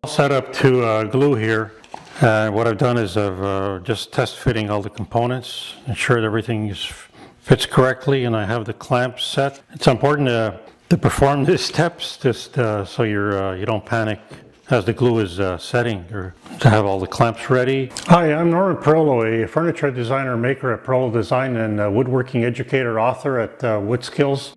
Set up to glue here. What I've done is I've just test fitting all the components, ensure that everything fits correctly, and I have the clamps set. It's important to perform these steps just so you don't panic as the glue is setting, or to have all the clamps ready. Hi, I'm Norman Perlo, a furniture designer and maker at Perlo Design and a woodworking educator, author at Wood Skills.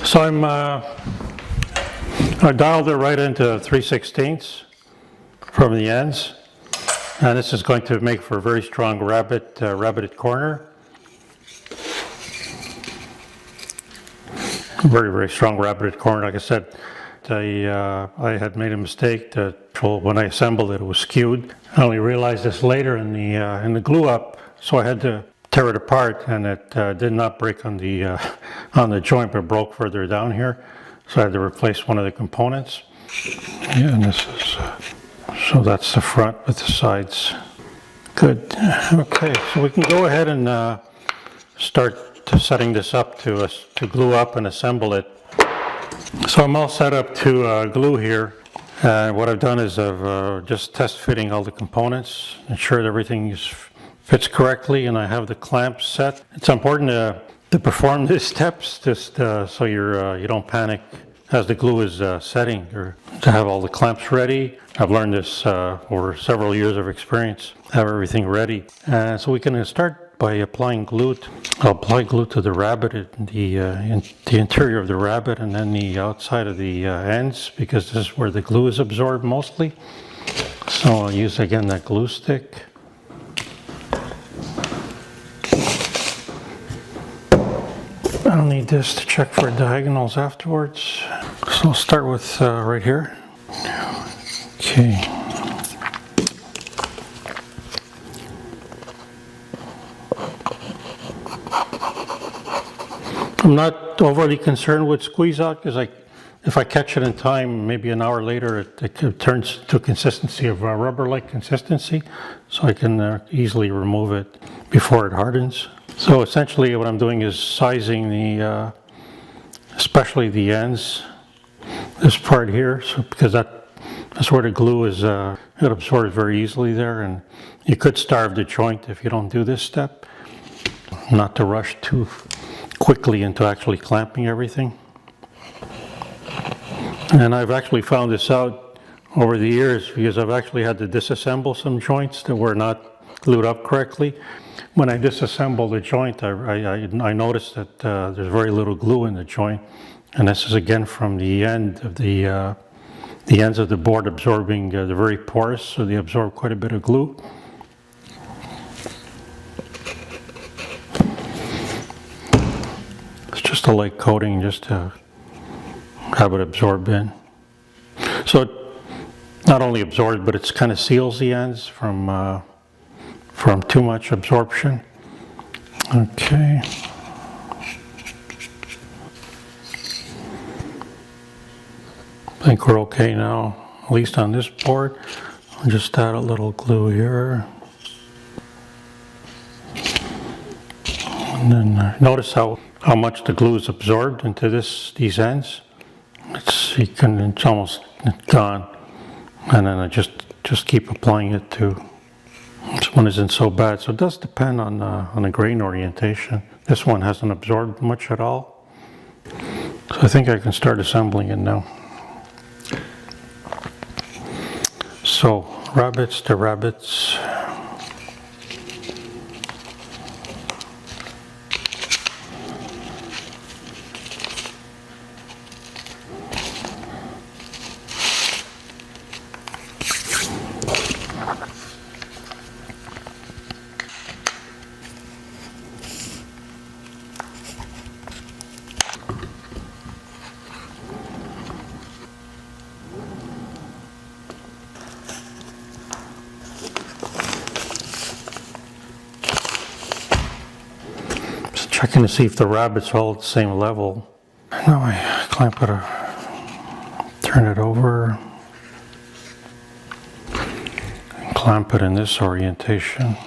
So I dialed it right into 3/16 from the ends, and this is going to make for a very strong rabbeted corner. Very strong rabbeted corner. Like I said, I had made a mistake when I assembled it. It was skewed. I only realized this later in the glue up, so I had to tear it apart, and it did not break on the joint, but broke further down here. So I had to replace one of the components. Yeah, and this is so that's the front with the sides. Good. Okay, so we can go ahead and start setting this up to glue up and assemble it. So I'm all set up to glue here. What I've done is I've just test fitting all the components, ensure that everything fits correctly, and I have the clamps set. It's important to perform these steps just so you don't panic as the glue is setting, or to have all the clamps ready. I've learned this over several years of experience, have everything ready. So we can start by applying glue. I'll apply glue to the rabbet, the interior of the rabbet, and then the outside of the ends, because this is where the glue is absorbed mostly. So I'll use again that glue stick. I'll need this to check for diagonals afterwards. So I'll start with right here. Okay. I'm not overly concerned with squeeze out, because if I catch it in time, maybe an hour later, it turns to a consistency of rubber-like consistency, so I can easily remove it before it hardens. So essentially what I'm doing is sizing especially the ends, this part here, because that's where the glue is, it absorbs very easily there, and you could starve the joint if you don't do this step. Not to rush too quickly into actually clamping everything. And I've actually found this out over the years, because I've actually had to disassemble some joints that were not glued up correctly. When I disassemble the joint, I noticed that there's very little glue in the joint, and this is again from the end of the ends of the board absorbing, they're very porous, so they absorb quite a bit of glue. It's just a light coating just to have it absorb in. So it not only absorbs, but it kind of seals the ends from too much absorption. Okay. I think we're okay now, at least on this board. I'll just add a little glue here. And then notice how much the glue is absorbed into these ends. It's almost gone. And then I just keep applying it to. This one isn't so bad, so it does depend on the grain orientation. This one hasn't absorbed much at all. So I think I can start assembling it now. So rabbets to rabbets. checking to see if the rabbets are all at the same level. Now I clamp it, turn it over, and clamp it in this orientation.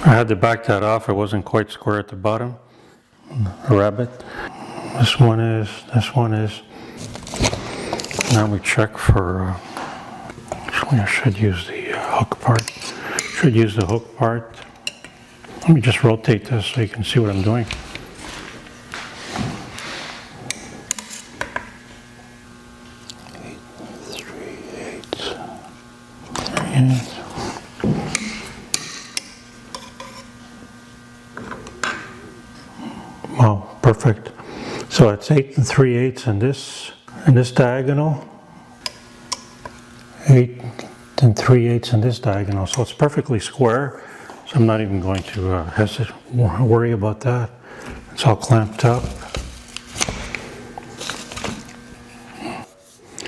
I had to back that off, it wasn't quite square at the bottom, the rabbet. This one is. Now we check for, actually I should use the hook part. Should use the hook part. Let me just rotate this so you can see what I'm doing. Wow, perfect. So it's 8 3/8 in this diagonal, 8 3/8 in this diagonal. So it's perfectly square. So I'm not even going to worry about that. It's all clamped up.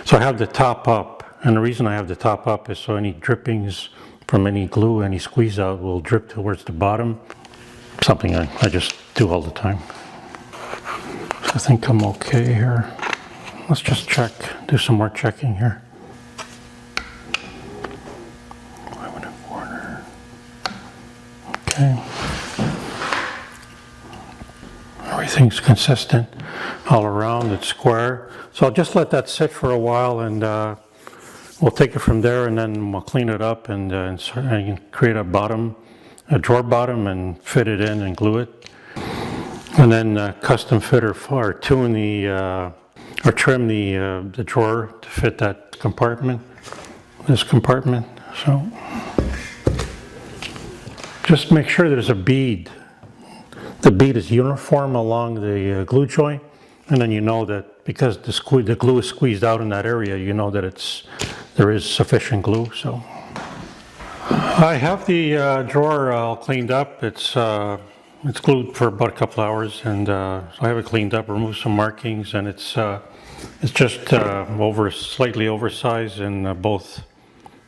So I have the top up, and the reason I have the top up is so any drippings from any glue, any squeeze out will drip towards the bottom. Something I just do all the time. So I think I'm okay here. Let's just check, do some more checking here. 5 1/4. Okay. Everything's consistent all around, it's square. So I'll just let that sit for a while, and we'll take it from there, and then we'll clean it up and create a drawer bottom, and fit it in and glue it. And then custom fit or tune or trim the drawer to fit that compartment, this compartment. So just make sure there's a bead. The bead is uniform along the glue joint, and then you know that because the glue is squeezed out in that area, you know that there is sufficient glue. So I have the drawer all cleaned up. It's glued for about a couple hours, and so I have it cleaned up, removed some markings, and it's just slightly oversized in both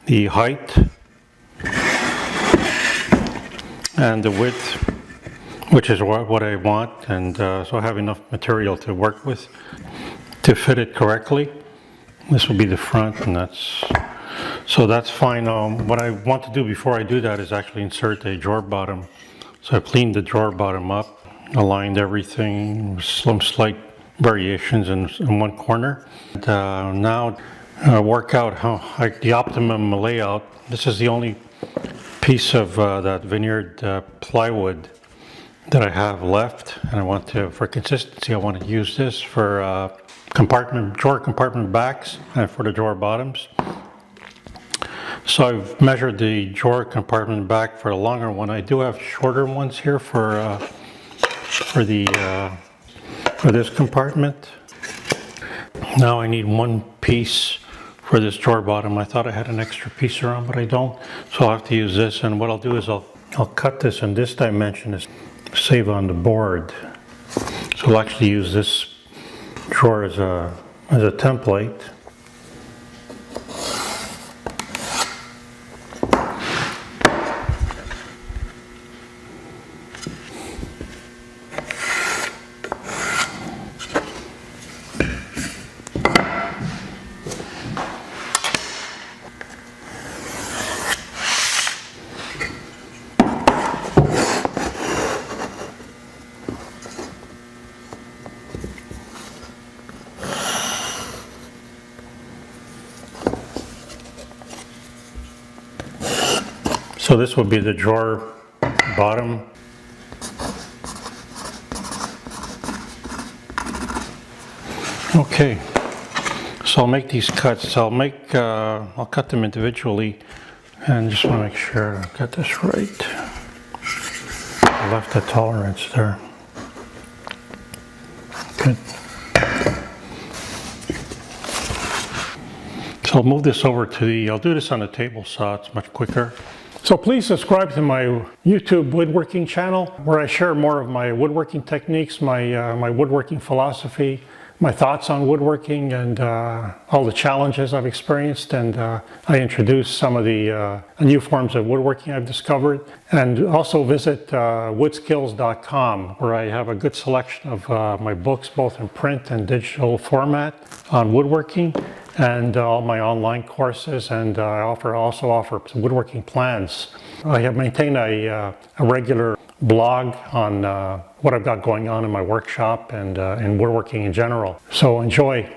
the height and the width, which is what I want, and so I have enough material to work with to fit it correctly. This will be the front, and that's fine. What I want to do before I do that is actually insert a drawer bottom. So I've cleaned the drawer bottom up, aligned everything, with some slight variations in one corner. And, now work out the optimum layout. This is the only piece of that veneered plywood that I have left, and I want to, for consistency, I want to use this for drawer compartment backs and for the drawer bottoms. So I've measured the drawer compartment back for a longer one. I do have shorter ones here for this compartment. Now I need one piece for this drawer bottom. I thought I had an extra piece around, but I don't. So I'll have to use this. And what I'll do is I'll cut this in this dimension to save on the board. So I'll actually use this drawer as a template. So this will be the drawer bottom. Okay, so I'll make these cuts. I'll cut them individually, and just want to make sure I got this right. I left the tolerance there. Good. So I'll move this over I'll do this on the table saw, it's much quicker. So please subscribe to my YouTube woodworking channel, where I share more of my woodworking techniques, my woodworking philosophy, my thoughts on woodworking, and all the challenges I've experienced, and I introduce some of the new forms of woodworking I've discovered. And also visit woodskills.com, where I have a good selection of my books, both in print and digital format, on woodworking, and all my online courses, and I also offer woodworking plans. I have maintained a regular blog on what I've got going on in my workshop and in woodworking in general. So enjoy.